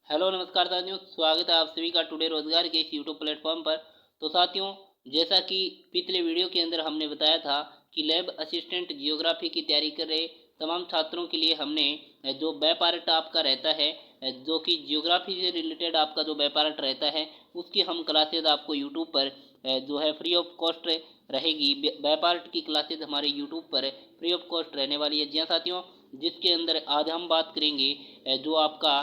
Hello नमस्कार साथियों, स्वागत है आप सभी का टुडे रोजगार के इस यूट्यूब प्लेटफॉर्म पर। तो साथियों, जैसा कि पिछले वीडियो के अंदर हमने बताया था कि लैब असिस्टेंट जियोग्राफी की तैयारी कर रहे तमाम छात्रों के लिए हमने जो वेब पार्ट आपका रहता है, जो कि जियोग्राफी से रिलेटेड आपका जो वेब पार्ट रहता है उसकी हम क्लासेज आपको यूट्यूब पर जो है फ्री ऑफ कॉस्ट रहेगी। वेब पार्ट की क्लासेज हमारे यूट्यूब पर फ्री ऑफ कॉस्ट रहने वाली है। जी हाँ साथियों, जिसके अंदर आज हम बात करेंगे जो आपका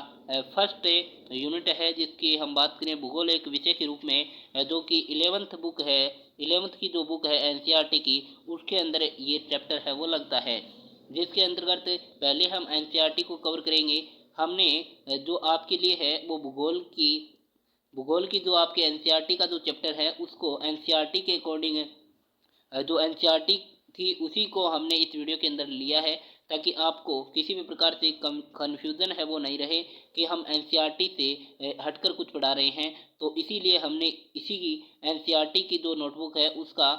फर्स्ट यूनिट है, जिसकी हम बात करें भूगोल एक विषय के रूप में, जो कि 11th बुक है, 11th की जो बुक है एनसीईआरटी की, उसके अंदर ये चैप्टर है वो लगता है। जिसके अंतर्गत पहले हम एनसीईआरटी को कवर करेंगे। हमने जो आपके लिए है वो भूगोल की जो आपके एनसीईआरटी का जो चैप्टर है उसको एनसीईआरटी के अकॉर्डिंग जो एनसीईआरटी थी उसी को हमने इस वीडियो के अंदर लिया है, ताकि आपको किसी भी प्रकार से कन्फ्यूज़न है वो नहीं रहे कि हम एनसीईआरटी से हटकर कुछ पढ़ा रहे हैं। तो इसीलिए हमने इसी की एनसीईआरटी की जो नोटबुक है उसका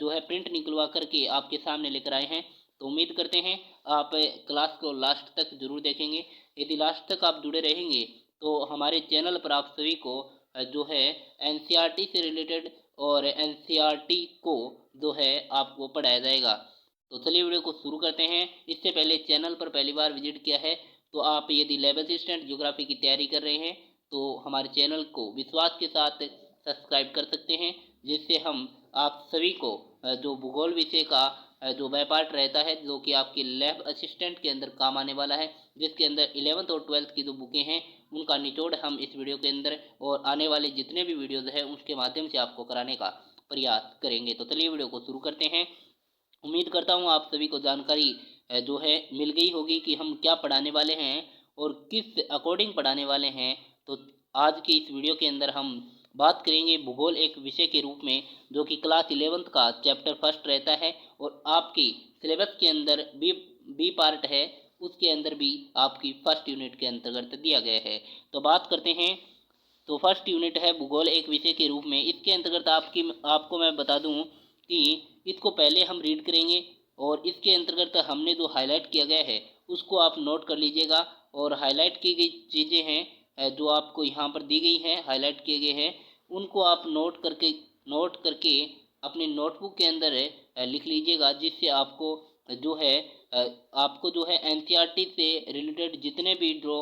जो है प्रिंट निकलवा करके आपके सामने लेकर आए हैं। तो उम्मीद करते हैं आप क्लास को लास्ट तक जरूर देखेंगे। यदि लास्ट तक आप जुड़े रहेंगे तो हमारे चैनल पर आप सभी को जो है एनसीईआरटी से रिलेटेड और एनसीईआरटी को जो है आपको पढ़ाया जाएगा। तो चलिए वीडियो को शुरू करते हैं। इससे पहले चैनल पर पहली बार विजिट किया है तो आप यदि लैब असिस्टेंट ज्योग्राफी की तैयारी कर रहे हैं तो हमारे चैनल को विश्वास के साथ सब्सक्राइब कर सकते हैं, जिससे हम आप सभी को जो भूगोल विषय का जो वह पार्ट रहता है जो कि आपके लैब असिस्टेंट के अंदर काम आने वाला है, जिसके अंदर 11th और 12th की जो बुकें हैं उनका निचोड़ हम इस वीडियो के अंदर और आने वाले जितने भी वीडियोज़ हैं उसके माध्यम से आपको कराने का प्रयास करेंगे। तो चलिए वीडियो को शुरू करते हैं। उम्मीद करता हूँ आप सभी को जानकारी जो है मिल गई होगी कि हम क्या पढ़ाने वाले हैं और किस अकॉर्डिंग पढ़ाने वाले हैं। तो आज के इस वीडियो के अंदर हम बात करेंगे भूगोल एक विषय के रूप में, जो कि क्लास 11th का चैप्टर फर्स्ट रहता है और आपकी सिलेबस के अंदर बी पार्ट है, उसके अंदर भी आपकी फर्स्ट यूनिट के अंतर्गत दिया गया है। तो बात करते हैं। तो फर्स्ट यूनिट है भूगोल एक विषय के रूप में। इसके अंतर्गत आपको मैं बता दूं कि इसको पहले हम रीड करेंगे और इसके अंतर्गत हमने जो हाईलाइट किया गया है उसको आप नोट कर लीजिएगा। और हाईलाइट की गई चीज़ें हैं जो आपको यहाँ पर दी गई हैं, हाईलाइट किए गए हैं, उनको आप नोट करके अपने नोटबुक के अंदर लिख लीजिएगा, जिससे जो है आपको जो है एनसीईआरटी से रिलेटेड जितने भी जो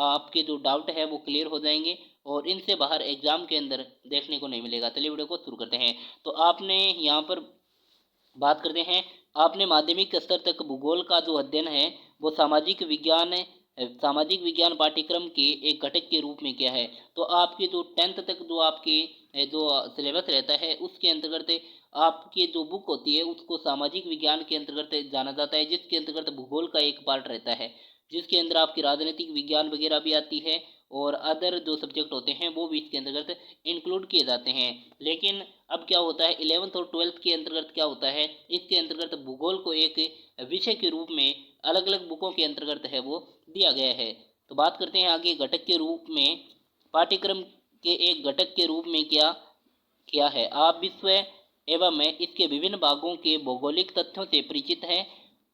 आपके जो डाउट है वो क्लियर हो जाएंगे और इनसे बाहर एग्जाम के अंदर देखने को नहीं मिलेगा। चलिए वीडियो को शुरू करते हैं। तो आपने यहाँ पर बात करते हैं। आपने माध्यमिक स्तर तक भूगोल का जो अध्ययन है वो सामाजिक विज्ञान पाठ्यक्रम के एक घटक के रूप में किया है। तो आपके जो 10th तक जो आपके जो सिलेबस रहता है उसके अंतर्गत आपकी जो बुक होती है उसको सामाजिक विज्ञान के अंतर्गत जाना जाता है, जिसके अंतर्गत भूगोल का एक पार्ट रहता है, जिसके अंदर आपकी राजनीतिक विज्ञान वगैरह भी आती है और अदर जो सब्जेक्ट होते हैं वो भी इसके अंतर्गत इंक्लूड किए जाते हैं। लेकिन अब क्या होता है 11th और 12th के अंतर्गत क्या होता है, इसके अंतर्गत भूगोल को एक विषय के रूप में अलग अलग बुकों के अंतर्गत है वो दिया गया है। तो बात करते हैं आगे घटक के रूप में, पाठ्यक्रम के एक घटक के रूप में क्या किया है। आप विश्व एवं इसके विभिन्न भागों के भौगोलिक तथ्यों से परिचित हैं।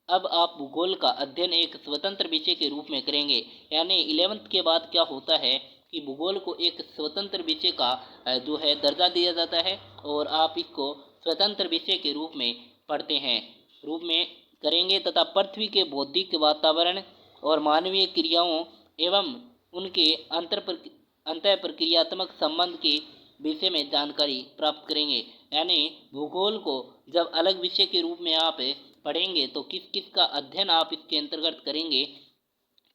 अब आप भूगोल का अध्ययन एक स्वतंत्र विषय के रूप में करेंगे। यानी 11th के बाद क्या होता है कि भूगोल को एक स्वतंत्र विषय का जो है दर्जा दिया जाता है और आप इसको स्वतंत्र विषय के रूप में पढ़ते हैं, रूप में करेंगे, तथा पृथ्वी के भौतिक वातावरण और मानवीय क्रियाओं एवं उनके अंत प्रक्रियात्मक संबंध के विषय में जानकारी प्राप्त करेंगे। यानी भूगोल को जब अलग विषय के रूप में आप पढ़ेंगे तो किस किस का अध्ययन आप इसके अंतर्गत करेंगे,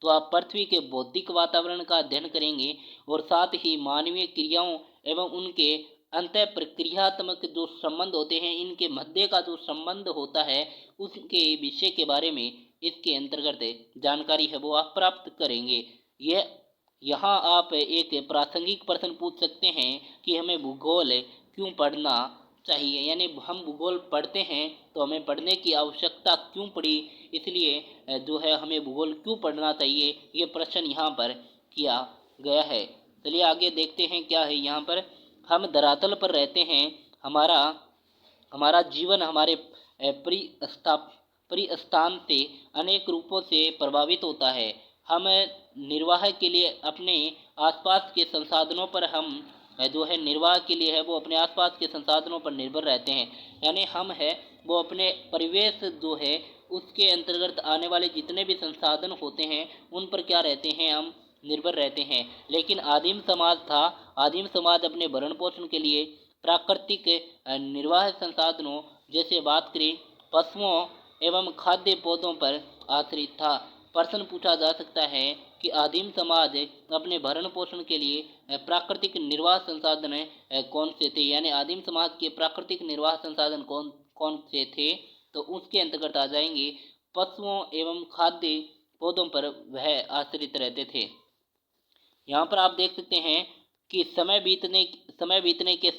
तो आप पृथ्वी के भौतिक वातावरण का अध्ययन करेंगे और साथ ही मानवीय क्रियाओं एवं उनके अंत प्रक्रियात्मक जो संबंध होते हैं, इनके मध्य का जो संबंध होता है उसके विषय के बारे में इसके अंतर्गत जानकारी है वो आप प्राप्त करेंगे। यह यहाँ आप एक प्रासंगिक प्रश्न पूछ सकते हैं कि हमें भूगोल क्यों पढ़ना चाहिए, यानी हम भूगोल पढ़ते हैं तो हमें पढ़ने की आवश्यकता क्यों पड़ी, इसलिए जो है हमें भूगोल क्यों पढ़ना चाहिए, ये प्रश्न यहाँ पर किया गया है। चलिए आगे देखते हैं क्या है यहाँ पर। हम धरातल पर रहते हैं, हमारा हमारा जीवन हमारे परिस्थान से अनेक रूपों से प्रभावित होता है। हम निर्वाह के लिए अपने आसपास के संसाधनों पर हम जो है निर्वाह के लिए है वो अपने आसपास के संसाधनों पर निर्भर रहते हैं। यानी हम है वो अपने परिवेश जो है उसके अंतर्गत आने वाले जितने भी संसाधन होते हैं उन पर क्या रहते हैं, हम निर्भर रहते हैं। लेकिन आदिम समाज था, आदिम समाज अपने भरण पोषण के लिए प्राकृतिक निर्वाह संसाधनों जैसे बात करें पशुओं एवं खाद्य पौधों पर आश्रित था। प्रश्न पूछा जा सकता है कि आदिम समाज अपने भरण पोषण के लिए प्राकृतिक निर्वाह संसाधन कौन से थे, यानी आदिम समाज के प्राकृतिक निर्वाह संसाधन कौन कौन से थे, तो उसके अंतर्गत आ जाएंगे पशुओं एवं खाद्य पौधों पर वह आश्रित रहते थे। यहाँ पर आप देख सकते हैं कि समय बीतने के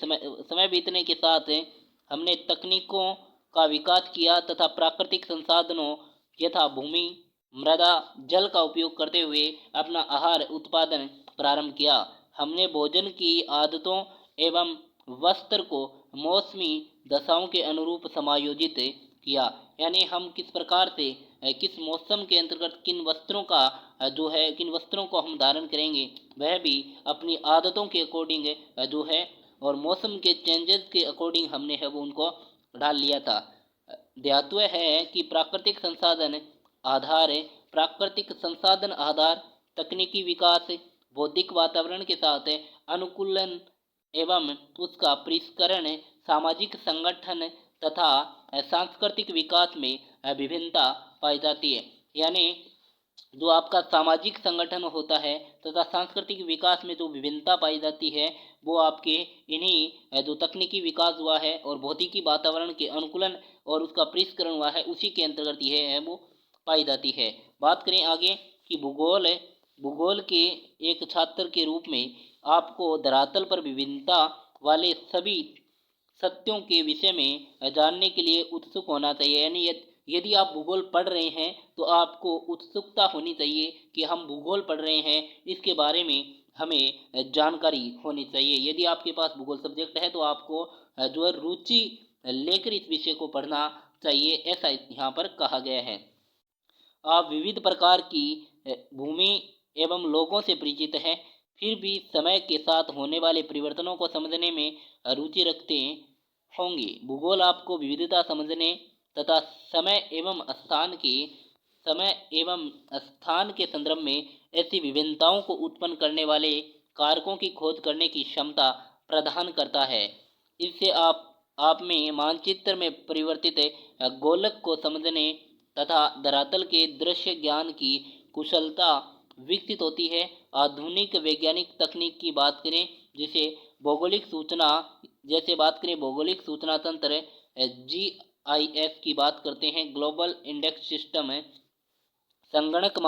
साथ हमने तकनीकों का विकास किया तथा प्राकृतिक संसाधनों यथा भूमि, मृदा, जल का उपयोग करते हुए अपना आहार उत्पादन प्रारंभ किया। हमने भोजन की आदतों एवं वस्त्र को मौसमी दशाओं के अनुरूप समायोजित किया, यानी हम किस प्रकार से किस मौसम के अंतर्गत किन वस्त्रों का जो है किन वस्त्रों को हम धारण करेंगे वह भी अपनी आदतों के अकॉर्डिंग जो है और मौसम के चेंजेस के अकॉर्डिंग हमने है वो उनको डाल लिया था। ध्यातव्य है कि प्राकृतिक संसाधन आधार तकनीकी विकास बौद्धिक वातावरण के साथ अनुकूलन एवं उसका परिष्करण सामाजिक संगठन तथा सांस्कृतिक विकास में विभिन्नता पाई जाती है। यानी जो आपका सामाजिक संगठन होता है तथा सांस्कृतिक विकास में जो विभिन्नता पाई जाती है वो आपके इन्हीं जो तकनीकी विकास हुआ है और भौतिकी वातावरण के अनुकूलन और उसका परिष्करण हुआ है उसी के अंतर्गत यह है वो पाई जाती है। बात करें आगे कि भूगोल के एक छात्र के रूप में आपको धरातल पर विभिन्नता वाले सभी सत्यों के विषय में जानने के लिए उत्सुक होना चाहिए। यानी यदि आप भूगोल पढ़ रहे हैं तो आपको उत्सुकता होनी चाहिए कि हम भूगोल पढ़ रहे हैं, इसके बारे में हमें जानकारी होनी चाहिए। यदि आपके पास भूगोल सब्जेक्ट है तो आपको जो है रुचि लेकर इस विषय को पढ़ना चाहिए, ऐसा यहाँ पर कहा गया है। आप विविध प्रकार की भूमि एवं लोगों से परिचित हैं, फिर भी समय के साथ होने वाले परिवर्तनों को समझने में रुचि रखते होंगे। भूगोल आपको विविधता समझने तथा समय एवं स्थान के संदर्भ में ऐसी विभिन्नताओं को उत्पन्न करने वाले कारकों की खोज करने की क्षमता प्रदान करता है। इससे आप में मानचित्र में परिवर्तित गोलक को समझने तथा धरातल के दृश्य ज्ञान की कुशलता विकसित होती है। आधुनिक वैज्ञानिक तकनीक की बात करें भौगोलिक सूचना तंत्र GIS की बात करते हैं, ग्लोबल इंडेक्स सिस्टम है, संगणक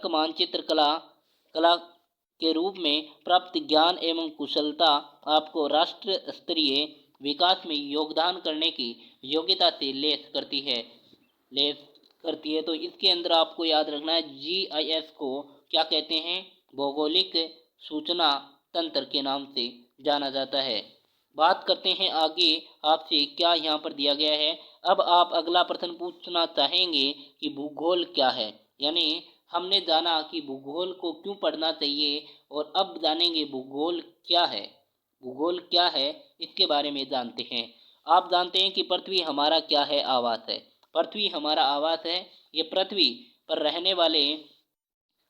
मानचित्र कला के रूप में प्राप्त ज्ञान एवं कुशलता आपको राष्ट्र स्तरीय विकास में योगदान करने की योग्यता से लेस करती है। तो इसके अंदर आपको याद रखना है GIS को क्या कहते हैं, भौगोलिक सूचना तंत्र के नाम से जाना जाता है। बात करते हैं आगे आपसे क्या यहाँ पर दिया गया है। अब आप अगला प्रश्न पूछना चाहेंगे कि भूगोल क्या है, यानी हमने जाना कि भूगोल को क्यों पढ़ना चाहिए और अब जानेंगे भूगोल क्या है। भूगोल क्या है इसके बारे में जानते हैं। आप जानते हैं कि पृथ्वी हमारा क्या है, आवास है। पृथ्वी हमारा आवास है। ये पृथ्वी पर रहने वाले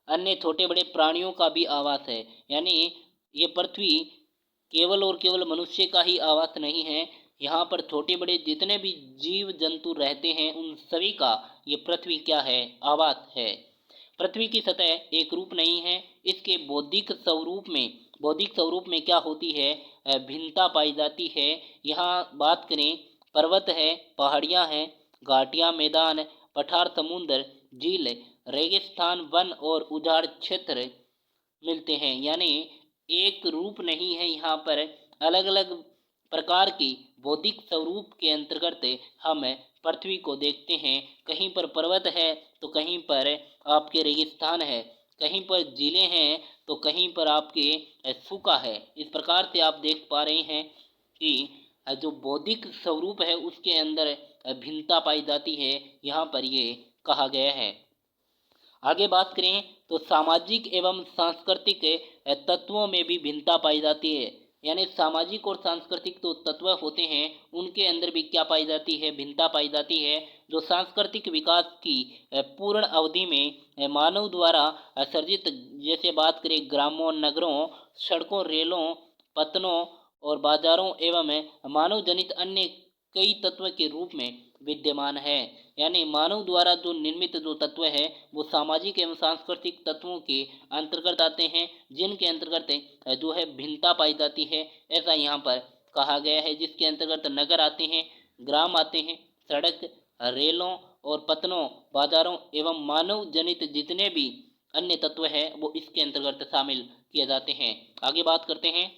अन्य छोटे बड़े प्राणियों का भी आवास है। यानी ये पृथ्वी केवल और केवल मनुष्य का ही आवास नहीं है, यहाँ पर छोटे बड़े जितने भी जीव जंतु रहते हैं उन सभी का ये पृथ्वी क्या है, आवास है। पृथ्वी की सतह एक रूप नहीं है, इसके बौद्धिक स्वरूप में क्या होती है, भिन्नता पाई जाती है। यहाँ बात करें पर्वत है, पहाड़ियाँ हैं, घाटियाँ, मैदान, पठार, समुद्र, झील, रेगिस्तान, वन और उजाड़ क्षेत्र मिलते हैं। यानी एक रूप नहीं है, यहाँ पर अलग अलग प्रकार की बौद्धिक स्वरूप के अंतर्गत हम पृथ्वी को देखते हैं। कहीं पर पर्वत है तो कहीं पर आपके रेगिस्तान है, कहीं पर झीलें हैं तो कहीं पर आपके सूखा है। इस प्रकार से आप देख पा रहे हैं कि जो बौद्धिक स्वरूप है उसके अंदर भिन्नता पाई जाती है, यहाँ पर ये कहा गया है। आगे बात करें तो सामाजिक एवं सांस्कृतिक तत्वों में भी भिन्नता पाई जाती है। यानी सामाजिक और सांस्कृतिक जो तत्व होते हैं उनके अंदर भी क्या पाई जाती है, भिन्नता पाई जाती है। जो सांस्कृतिक विकास की पूर्ण अवधि में मानव द्वारा सर्जित, जैसे बात करें ग्रामों, नगरों, सड़कों, रेलों, पत्तनों और बाजारों एवं मानव जनित अन्य कई तत्व के रूप में विद्यमान है। यानी मानव द्वारा जो निर्मित जो तत्व है वो सामाजिक एवं सांस्कृतिक तत्वों के अंतर्गत आते हैं, जिनके अंतर्गत जो है भिन्नता पाई जाती है, ऐसा यहाँ पर कहा गया है। जिसके अंतर्गत नगर आते हैं, ग्राम आते हैं, सड़क, रेलों और पत्तनों, बाजारों एवं मानव जनित जितने भी अन्य तत्व है वो इसके अंतर्गत शामिल किए जाते हैं। आगे बात करते हैं।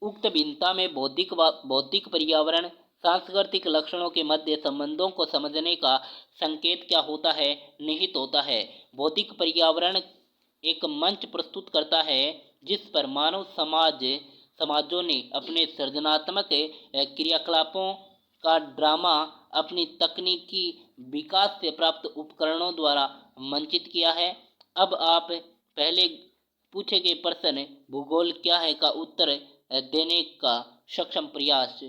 उक्त भिन्नता में बौद्धिक पर्यावरण सांस्कृतिक लक्षणों के मध्य संबंधों को समझने का संकेत क्या होता है, निहित होता है। बौद्धिक पर्यावरण एक मंच प्रस्तुत करता है जिस पर मानव समाजों ने अपने सृजनात्मक क्रियाकलापों का ड्रामा अपनी तकनीकी विकास से प्राप्त उपकरणों द्वारा मंचित किया है। अब आप पहले पूछे गए प्रश्न भूगोल क्या है का उत्तर देने का सक्षम प्रयास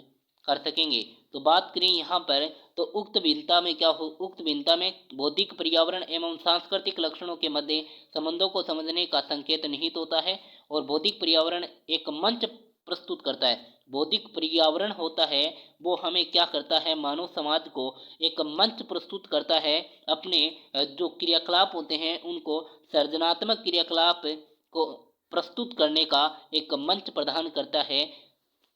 कर सकेंगे। तो बात करें यहाँ पर तो उक्त भिन्नता में क्या हो, उक्त भिन्नता में बौद्धिक पर्यावरण एवं सांस्कृतिक लक्षणों के मध्य संबंधों को समझने का संकेत निहित होता है। और बौद्धिक पर्यावरण एक मंच प्रस्तुत करता है। बौद्धिक पर्यावरण होता है वो हमें क्या करता है, मानव समाज को एक मंच प्रस्तुत करता है। अपने जो क्रियाकलाप होते हैं उनको सृजनात्मक क्रियाकलाप को प्रस्तुत करने का एक मंच प्रदान करता है,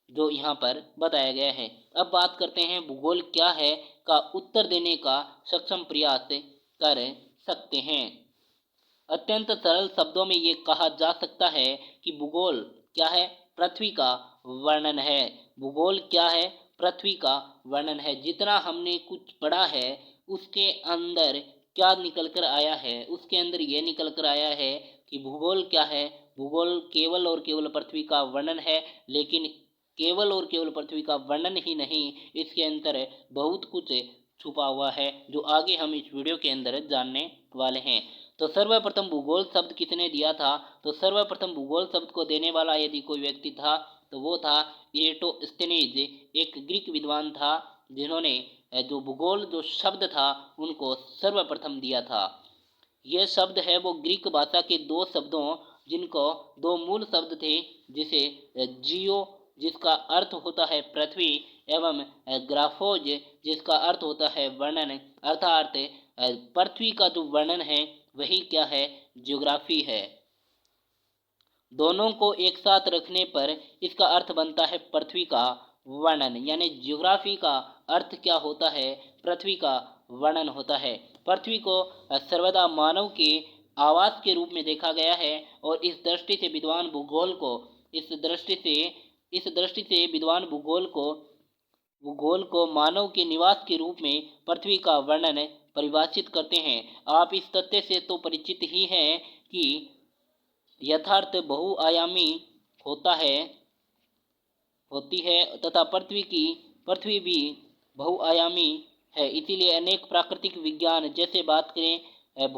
जो यहाँ पर बताया गया है। अब बात करते हैं भूगोल क्या है का उत्तर देने का सक्षम प्रयास कर सकते हैं। अत्यंत सरल शब्दों में ये कहा जा सकता है कि भूगोल क्या है, पृथ्वी का वर्णन है। भूगोल क्या है, पृथ्वी का वर्णन है। जितना हमने कुछ पढ़ा है उसके अंदर क्या निकल कर आया है, उसके अंदर ये निकल कर आया है कि भूगोल क्या है, भूगोल केवल और केवल पृथ्वी का वर्णन है। लेकिन केवल और केवल पृथ्वी का वर्णन ही नहीं, इसके अंदर बहुत कुछ छुपा हुआ है जो आगे हम इस वीडियो के अंदर जानने वाले हैं। तो सर्वप्रथम भूगोल शब्द किसने दिया था, तो सर्वप्रथम भूगोल शब्द को देने वाला यदि कोई व्यक्ति था तो वो था इरेटोस्थेनीज, एक ग्रीक विद्वान था जिन्होंने जो भूगोल जो शब्द था उनको सर्वप्रथम दिया था। यह शब्द है वो ग्रीक भाषा के दो शब्दों, जिनको दो मूल शब्द थे, जिसे जियो जिसका अर्थ होता है पृथ्वी एवं ग्राफोज जिसका अर्थ होता है वर्णन, अर्थात पृथ्वी का जो वर्णन है वही क्या है, ज्योग्राफी है। दोनों को एक साथ रखने पर इसका अर्थ बनता है पृथ्वी का वर्णन। यानी ज्योग्राफी का अर्थ क्या होता है, पृथ्वी का वर्णन होता है। पृथ्वी को सर्वदा मानव के आवास के रूप में देखा गया है और इस दृष्टि से विद्वान भूगोल को मानव के निवास के रूप में पृथ्वी का वर्णन परिभाषित करते हैं। आप इस तथ्य से तो परिचित ही हैं कि यथार्थ बहुआयामी होती है तथा पृथ्वी भी बहुआयामी है। इसीलिए अनेक प्राकृतिक विज्ञान, जैसे बात करें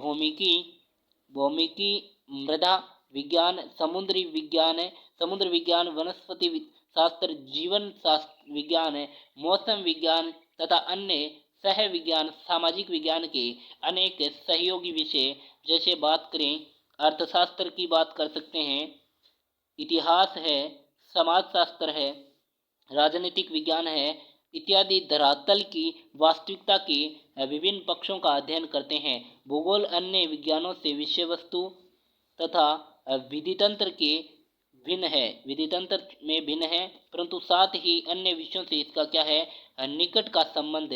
भौमिकी, मृदा विज्ञान, समुद्र विज्ञान, वनस्पति शास्त्र, जीवन शास्त्र विज्ञान, मौसम विज्ञान तथा अन्य सह विज्ञान, सामाजिक विज्ञान के अनेक सहयोगी विषय, जैसे बात करें अर्थशास्त्र की बात कर सकते हैं, इतिहास है, समाजशास्त्र है, राजनीतिक विज्ञान है इत्यादि धरातल की वास्तविकता के विभिन्न पक्षों का अध्ययन करते हैं। भूगोल अन्य विज्ञानों से विषय वस्तु तथा विधि तंत्र में भिन्न है, परंतु साथ ही अन्य विषयों से इसका क्या है, निकट का संबंध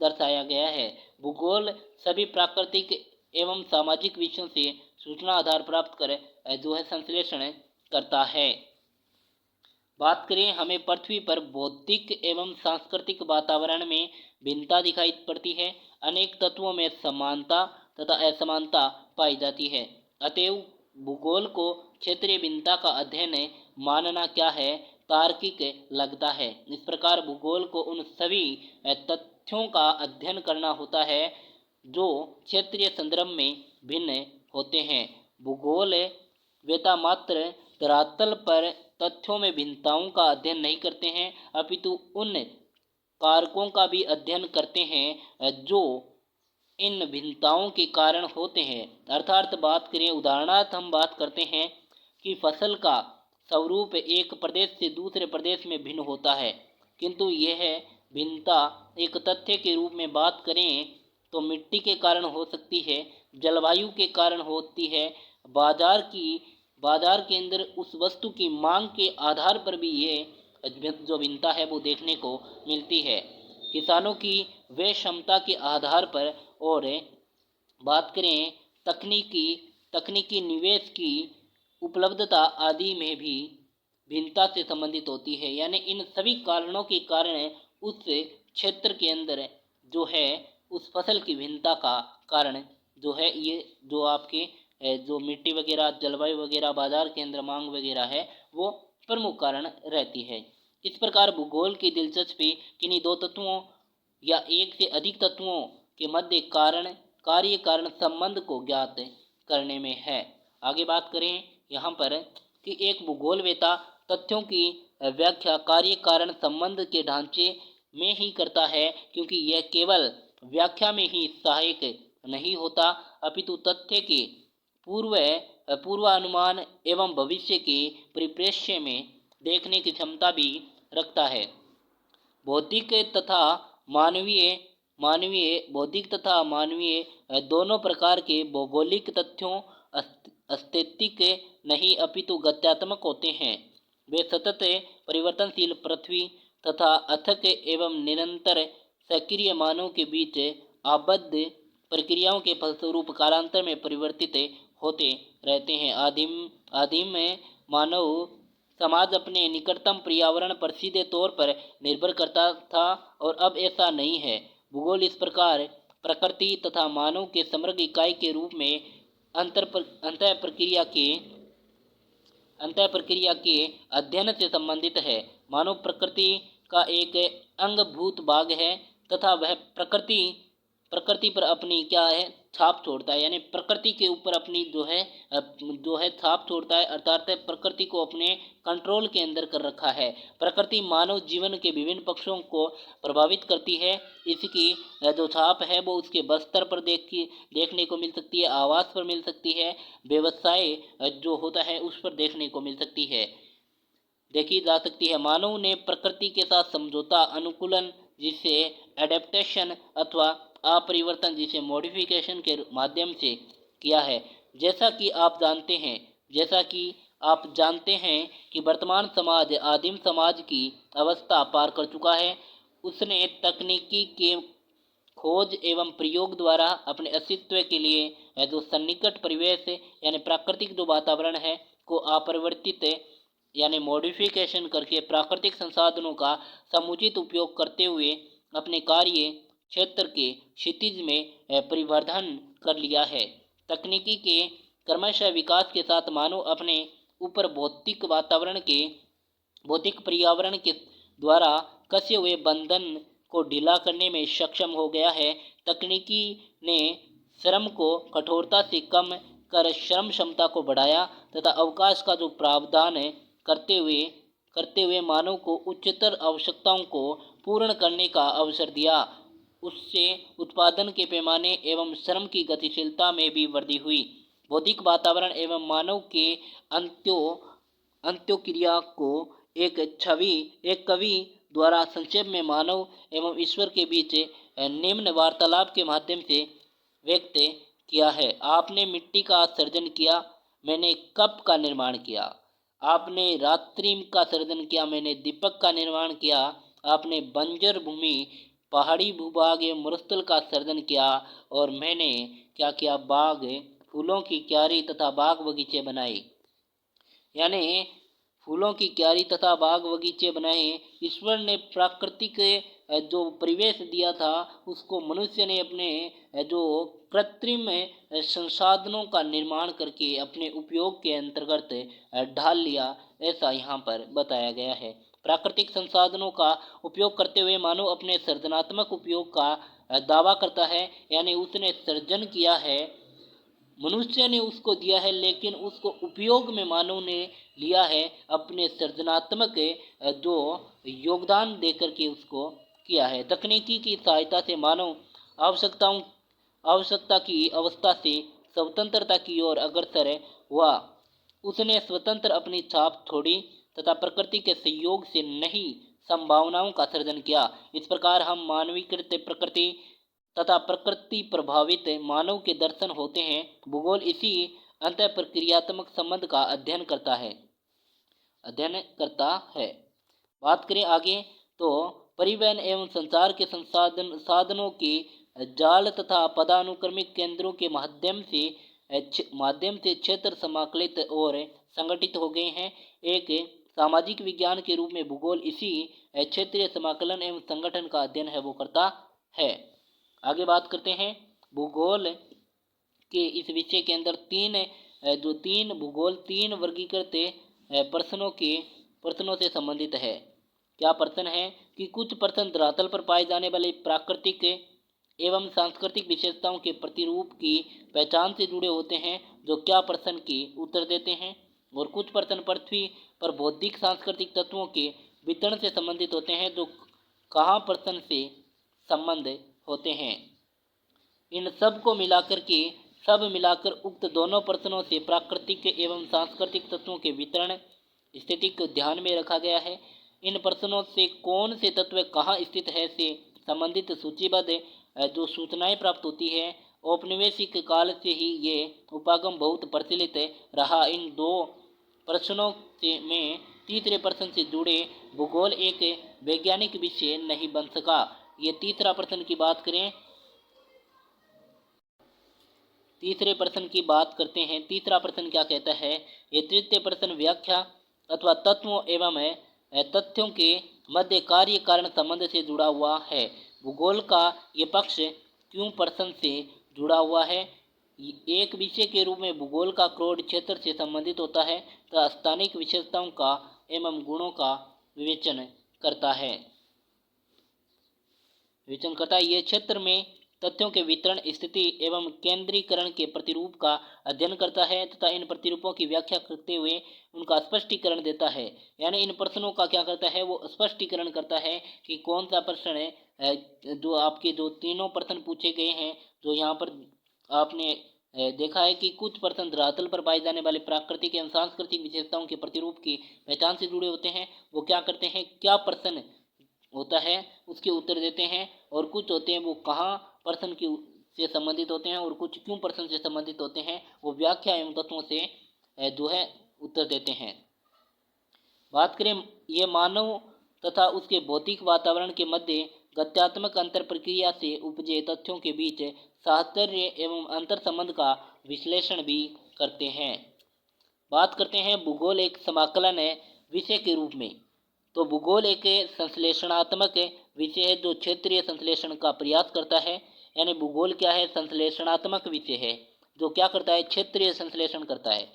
दर्शाया गया है। भूगोल सभी प्राकृतिक एवं सामाजिक विषयों से सूचना आधार प्राप्त कर जो है संश्लेषण करता है। बात करें हमें पृथ्वी पर भौतिक एवं सांस्कृतिक वातावरण में भिन्नता दिखाई पड़ती है। अनेक तत्वों में समानता तथा असमानता पाई जाती है। अतएव भूगोल को क्षेत्रीय भिन्नता का अध्ययन मानना क्या है, तार्किक लगता है। इस प्रकार भूगोल को उन सभी तथ्यों का अध्ययन करना होता है जो क्षेत्रीय संदर्भ में भिन्न होते हैं। भूगोल वेता मात्र धरातल पर तथ्यों में भिन्नताओं का अध्ययन नहीं करते हैं, अपितु उन कारकों का भी अध्ययन करते हैं जो इन भिन्नताओं के कारण होते हैं। अर्थात बात करें, उदाहरणार्थ हम बात करते हैं कि फसल का स्वरूप एक प्रदेश से दूसरे प्रदेश में भिन्न होता है, किंतु यह भिन्नता एक तथ्य के रूप में बात करें तो मिट्टी के कारण हो सकती है, जलवायु के कारण होती है, बाजार के अंदर उस वस्तु की मांग के आधार पर भी ये जो भिन्नता है वो देखने को मिलती है। किसानों की वे क्षमता के आधार पर और बात करें तकनीकी निवेश की उपलब्धता आदि में भी भिन्नता से संबंधित होती है। यानी इन सभी कारणों के कारण उस क्षेत्र के अंदर जो है उस फसल की भिन्नता का कारण जो है ये जो आपके जो मिट्टी वगैरह, जलवायु वगैरह, बाजार के अंदर मांग वगैरह है वो प्रमुख कारण रहती है। इस प्रकार भूगोल की दिलचस्पी किन्हीं दो तत्वों या एक से अधिक तत्वों के मध्य कार्य कारण संबंध को ज्ञात करने में है। आगे बात करें यहाँ पर कि एक भूगोलवेता तथ्यों की व्याख्या कार्य कारण संबंध के ढांचे में ही करता है, क्योंकि यह केवल व्याख्या में ही सहायक नहीं होता, अपितु तथ्य के पूर्वानुमान एवं भविष्य के परिप्रेक्ष्य में देखने की क्षमता भी रखता है। भौतिक तथा मानवीय दोनों प्रकार के भौगोलिक तथ्यों अस्तित्विक नहीं अपितु गत्यात्मक होते हैं। वे सतत परिवर्तनशील पृथ्वी तथा अथक एवं निरंतर सक्रिय मानव के बीच आबद्ध प्रक्रियाओं के फलस्वरूप कालांतर में परिवर्तित होते रहते हैं। आदिम मानव समाज अपने निकटतम पर्यावरण पर सीधे तौर पर निर्भर करता था और अब ऐसा नहीं है। भूगोल इस प्रकार प्रकृति तथा मानव के समग्र इकाई के रूप में अंतः प्रक्रिया के अध्ययन से संबंधित है। मानव प्रकृति का एक अंगभूत भाग है तथा वह प्रकृति पर अपनी क्या है छाप छोड़ता है, यानी प्रकृति के ऊपर अपनी जो है छाप छोड़ता है, अर्थात प्रकृति को अपने कंट्रोल के अंदर कर रखा है। प्रकृति मानव जीवन के विभिन्न पक्षों को प्रभावित करती है। इसकी जो छाप है वो उसके बस्तर पर देखने को मिल सकती है, आवास पर मिल सकती है, व्यवसाय जो होता है उस पर देखने को मिल सकती है, देखी जा सकती है। मानव ने प्रकृति के साथ समझौता, अनुकूलन जिसे एडेप्टेशन अथवा अपरिवर्तन जिसे मॉडिफिकेशन के माध्यम से किया है। जैसा कि आप जानते हैं कि वर्तमान समाज आदिम समाज की अवस्था पार कर चुका है। उसने तकनीकी के खोज एवं प्रयोग द्वारा अपने अस्तित्व के लिए जो सन्निकट परिवेश यानी प्राकृतिक जो वातावरण है को अपरिवर्तित यानी मॉडिफिकेशन करके प्राकृतिक संसाधनों का समुचित उपयोग करते हुए अपने कार्य क्षेत्र के क्षितिज में परिवर्धन कर लिया है। तकनीकी के क्रमशः विकास के साथ मानव अपने ऊपर भौतिक पर्यावरण के द्वारा कसे हुए बंधन को ढीला करने में सक्षम हो गया है। तकनीकी ने श्रम को कठोरता से कम कर श्रम क्षमता को बढ़ाया तथा अवकाश का जो प्रावधान करते हुए मानव को उच्चतर आवश्यकताओं को पूर्ण करने का अवसर दिया। उससे उत्पादन के पैमाने एवं श्रम की गतिशीलता में भी वृद्धि हुई। भौतिक वातावरण एवं मानव के अंत्योक्रिया को एक कवि द्वारा संक्षेप में मानव एवं ईश्वर के बीच निम्न वार्तालाप के माध्यम से व्यक्त किया है। आपने मिट्टी का सर्जन किया, मैंने कप का निर्माण किया। आपने रात्रि का सर्जन किया, मैंने दीपक का निर्माण किया। आपने बंजर भूमि, पहाड़ी भूभाग एवं मरुस्थल का सर्जन किया और मैंने क्या किया, बाग, फूलों की क्यारी तथा बाग बगीचे बनाए। यानी फूलों की क्यारी तथा बाग बगीचे बनाए। ईश्वर ने प्राकृतिक जो परिवेश दिया था उसको मनुष्य ने अपने जो कृत्रिम संसाधनों का निर्माण करके अपने उपयोग के अंतर्गत ढाल लिया, ऐसा यहाँ पर बताया गया है। प्राकृतिक संसाधनों का उपयोग करते हुए मानव अपने सृजनात्मक उपयोग का दावा करता है, यानी उसने सृजन किया है, मनुष्य ने उसको दिया है, लेकिन उसको उपयोग में मानव ने लिया है अपने सृजनात्मक जो योगदान देकर के उसको किया है। तकनीकी की सहायता से मानव आवश्यकता की अवस्था से स्वतंत्रता की ओर अग्रसर हुआ। उसने स्वतंत्र अपनी छाप छोड़ी तथा प्रकृति के सहयोग से नई संभावनाओं का सृजन किया। इस प्रकार हम मानवीकृत प्रकृति तथा प्रकृति प्रभावित मानव के दर्शन होते हैं। भूगोल इसी अंत प्रक्रियात्मक संबंध का अध्ययन करता है। बात करें आगे तो परिवहन एवं संचार के साधनों के जाल तथा पदानुक्रमिक केंद्रों के माध्यम से क्षेत्र समाकलित और संगठित हो गए हैं। एक सामाजिक विज्ञान के रूप में भूगोल इसी क्षेत्रीय समाकलन एवं संगठन का अध्ययन है वो करता है। आगे बात करते हैं भूगोल के इस विषय के अंदर तीन वर्गीकृत प्रश्नों से संबंधित है। क्या प्रश्न है कि कुछ प्रश्न धरातल पर पाए जाने वाले प्राकृतिक एवं सांस्कृतिक विशेषताओं के प्रतिरूप की पहचान से जुड़े होते हैं, जो क्या प्रश्न के उत्तर देते हैं, और कुछ प्रश्न पृथ्वी पर बौद्धिक सांस्कृतिक तत्वों के वितरण से संबंधित होते हैं, जो कहाँ प्रश्न से संबंध होते हैं। इन सब मिलाकर उक्त दोनों प्रश्नों से प्राकृतिक एवं सांस्कृतिक तत्वों के वितरण स्थिति को ध्यान में रखा गया है। इन प्रश्नों से कौन से तत्व कहाँ स्थित है से संबंधित सूचीबद्ध जो सूचनाएं प्राप्त होती है। औपनिवेशिक काल से ही ये उपागम बहुत प्रचलित रहा। इन दो प्रश्नों में तीसरे प्रश्न से जुड़े भूगोल एक वैज्ञानिक विषय नहीं बन सका। ये तीसरा प्रश्न की बात करें, तीसरे प्रश्न की बात करते हैं। तीसरा प्रश्न क्या कहता है? ये तृतीय प्रश्न व्याख्या अथवा तत्वों एवं तथ्यों के मध्य कार्य कारण संबंध से जुड़ा हुआ है। भूगोल का ये पक्ष क्यों प्रश्न से जुड़ा हुआ है? एक विषय के रूप में भूगोल का क्रोड क्षेत्र से संबंधित होता है तथा स्थानिक विशेषताओं का एवं गुणों का विवेचन करता है। ये क्षेत्र में तथ्यों के वितरण, स्थिति एवं केंद्रीकरण के प्रतिरूप का अध्ययन करता है तथा इन प्रतिरूपों की व्याख्या करते हुए उनका स्पष्टीकरण देता है। यानी इन प्रश्नों का क्या करता है, वो स्पष्टीकरण करता है कि कौन सा प्रश्न है। जो आपके जो तीनों प्रश्न पूछे गए हैं, जो यहाँ पर आपने देखा है कि कुछ प्रश्न धरातल पर पाए जाने वाले प्राकृतिक एवं सांस्कृतिक विशेषताओं के प्रतिरूप की पहचान से जुड़े होते हैं। वो क्या करते हैं, क्या प्रश्न होता है उसके उत्तर देते हैं, और कुछ होते हैं वो कहाँ प्रश्न की से संबंधित होते हैं और कुछ क्यों प्रश्न से संबंधित होते हैं, वो व्याख्या एवं तत्वों से जो है उत्तर देते हैं। बात करें ये मानव तथा उसके भौतिक वातावरण के मध्य गत्यात्मक अंतर प्रक्रिया से उपजे तथ्यों के बीच साहचर्य एवं अंतर संबंध का विश्लेषण भी करते हैं। बात करते हैं भूगोल एक समाकलन विषय के रूप में। तो भूगोल एक संश्लेषणात्मक विषय है जो क्षेत्रीय संश्लेषण का प्रयास करता है। यानी भूगोल क्या है, संश्लेषणात्मक विषय है जो क्या करता है, क्षेत्रीय संश्लेषण करता है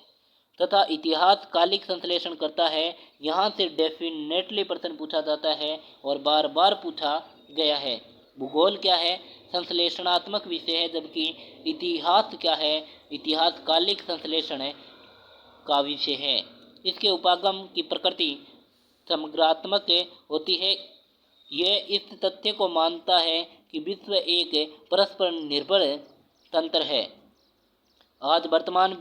तथा इतिहास कालिक संश्लेषण करता है। यहाँ से डेफिनेटली प्रश्न पूछा जाता है और बार बार पूछा गया है। भूगोल क्या है, संश्लेषणात्मक विषय है, जबकि इतिहास क्या है, इतिहास कालिक संश्लेषण का विषय है। इसके उपागम की प्रकृति समग्रात्मक होती है। यह इस तथ्य को मानता है कि विश्व एक परस्पर निर्भर तंत्र है। आज वर्तमान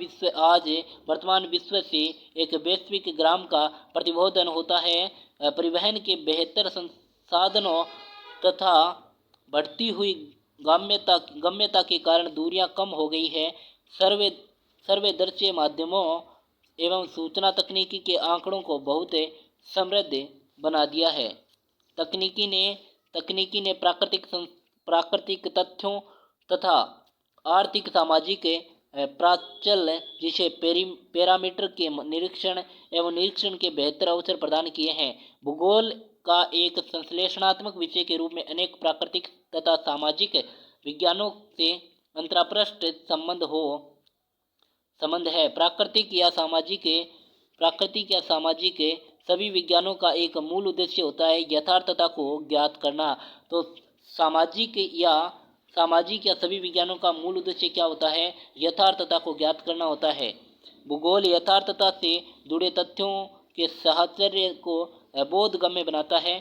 विश्व से एक वैश्विक ग्राम का प्रतिबोधन होता है। परिवहन के बेहतर संसाधनों तथा बढ़ती हुई गम्यता के कारण दूरियां कम हो गई है। सर्वदर्शी माध्यमों एवं सूचना तकनीकी के आंकड़ों को बहुत समृद्ध बना दिया है। तकनीकी ने प्राकृतिक तथ्यों तथा आर्थिक सामाजिक प्राचल जिसे पैरामीटर के निरीक्षण के बेहतर अवसर प्रदान किए हैं। भूगोल का एक संश्लेषणात्मक विषय के रूप में अनेक प्राकृतिक तथा सामाजिक विज्ञानों से अंतरपृष्ठ संबंध है। प्राकृतिक या सामाजिक सभी विज्ञानों का एक मूल उद्देश्य होता है यथार्थता को ज्ञात करना। तो सामाजिक या सामाजिक या सभी विज्ञानों का मूल उद्देश्य क्या होता है? यथार्थता को ज्ञात करना होता है। भूगोल यथार्थता से जुड़े तथ्यों के साहचर्य को बोधगम्य बनाता है।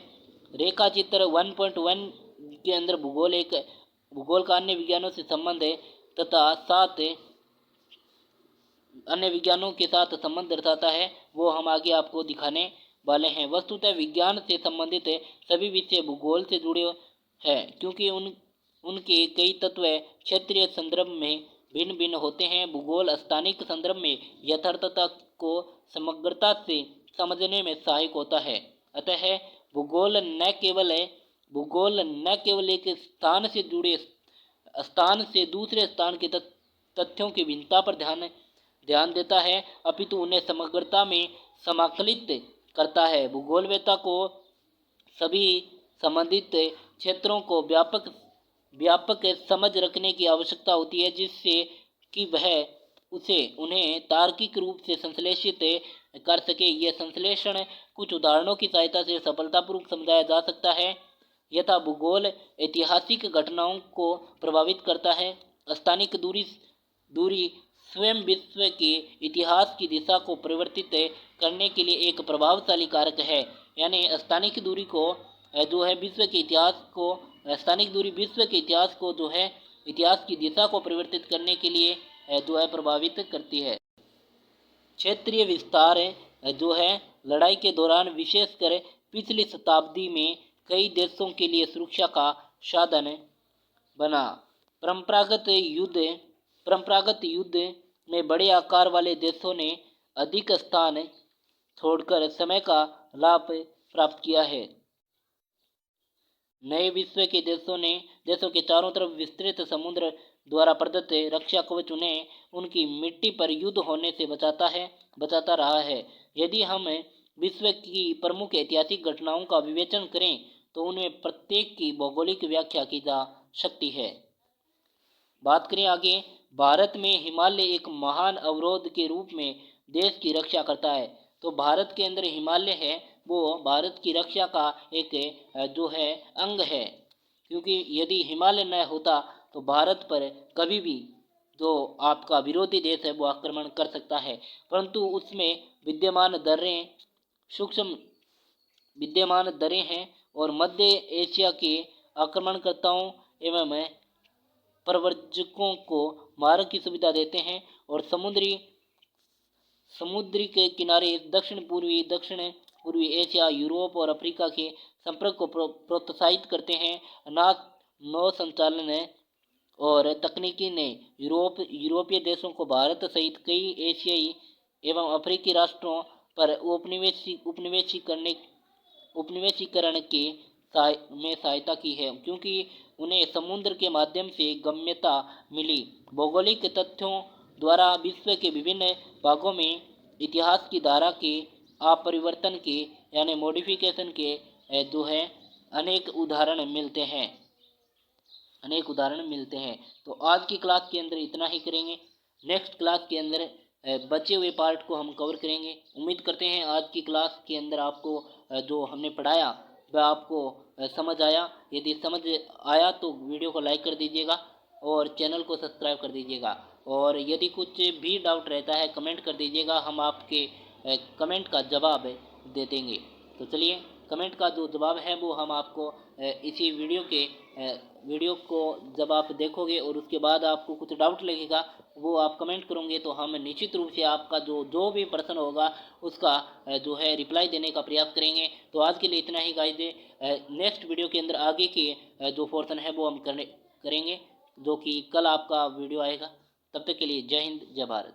रेखा चित्र 1.1 के अंदर भूगोल का अन्य विज्ञानों से संबंध है तथा 7 अन्य विज्ञानों के साथ संबंध दर्शाता है, वो हम आगे आपको दिखाने वाले हैं। वस्तुतः विज्ञान से संबंधित सभी विषय भूगोल से जुड़े हैं, क्योंकि उनके कई तत्व क्षेत्रीय संदर्भ में भिन्न भिन्न होते हैं। भूगोल स्थानिक संदर्भ में यथार्थता को समग्रता से समझने में सहायक होता है। अतः भूगोल न केवल एक स्थान से दूसरे स्थान के तथ्यों की भिन्नता पर ध्यान देता है, अपितु उन्हें समग्रता में समाकलित करता है। भूगोलवेत्ता को सभी संबंधित क्षेत्रों को व्यापक समझ रखने की आवश्यकता होती है, जिससे कि वह उन्हें तार्किक रूप से संश्लेषित कर सके। यह संश्लेषण कुछ उदाहरणों की सहायता से सफलतापूर्वक समझाया जा सकता है। यथा भूगोल ऐतिहासिक घटनाओं को प्रभावित करता है। स्थानिक दूरी स्वयं विश्व के इतिहास की दिशा को परिवर्तित करने के लिए एक प्रभावशाली कारक है। यानी स्थानिक दूरी को जो है विश्व के इतिहास को जो है इतिहास की दिशा को परिवर्तित करने के लिए जो है प्रभावित करती है। क्षेत्रीय विस्तार जो है लड़ाई के दौरान विशेषकर पिछली शताब्दी में कई देशों के लिए सुरक्षा का साधन बना। परंपरागत युद्ध में बड़े आकार वाले देशों ने अधिक स्थान छोड़कर समय का लाभ प्राप्त किया है। नए विश्व के देशों के चारों तरफ विस्तृत समुद्र द्वारा प्रदत्त रक्षा कवच उन्हें उनकी मिट्टी पर युद्ध होने से बचाता रहा है। यदि हम विश्व की प्रमुख ऐतिहासिक घटनाओं का विवेचन करें तो उनमें प्रत्येक की भौगोलिक व्याख्या की जा सकती है। बात करें आगे, भारत में हिमालय एक महान अवरोध के रूप में देश की रक्षा करता है। तो भारत के अंदर हिमालय है, वो भारत की रक्षा का एक जो है अंग है, क्योंकि यदि हिमालय न होता तो भारत पर कभी भी जो आपका विरोधी देश है वो आक्रमण कर सकता है। परंतु उसमें विद्यमान दरें हैं और मध्य एशिया के आक्रमणकर्ताओं एवं प्रव्रजकों को मार्ग की सुविधा देते हैं और समुद्री के किनारे दक्षिण पूर्वी एशिया, यूरोप और अफ्रीका के संपर्क को प्रोत्साहित करते हैं। नौ संचालन और तकनीकी ने यूरोपीय देशों को भारत सहित कई एशियाई एवं अफ्रीकी राष्ट्रों पर उपनिवेशीकरण में सहायता की है, क्योंकि उन्हें समुद्र के माध्यम से गम्यता मिली। भौगोलिक तथ्यों द्वारा विश्व के विभिन्न भागों में इतिहास की धारा के अपरिवर्तन के यानी मॉडिफिकेशन के जो है अनेक उदाहरण मिलते हैं। तो आज की क्लास के अंदर इतना ही करेंगे। नेक्स्ट क्लास के अंदर बचे हुए पार्ट को हम कवर करेंगे। उम्मीद करते हैं आज की क्लास के अंदर आपको जो हमने पढ़ाया वह आपको समझ आया। यदि समझ आया तो वीडियो को लाइक कर दीजिएगा और चैनल को सब्सक्राइब कर दीजिएगा। और यदि कुछ भी डाउट रहता है कमेंट कर दीजिएगा, हम आपके कमेंट का जवाब दे देंगे। तो चलिए, कमेंट का जो जवाब है वो हम आपको इसी वीडियो को जब आप देखोगे और उसके बाद आपको कुछ डाउट लगेगा वो आप कमेंट करोगे तो हम निश्चित रूप से आपका जो भी प्रश्न होगा उसका जो है रिप्लाई देने का प्रयास करेंगे। तो आज के लिए इतना ही गाइस। नेक्स्ट वीडियो के अंदर आगे के जो पोर्शन है वो हम करेंगे, जो कि कल आपका वीडियो आएगा। तब तक के लिए जय हिंद, जय भारत।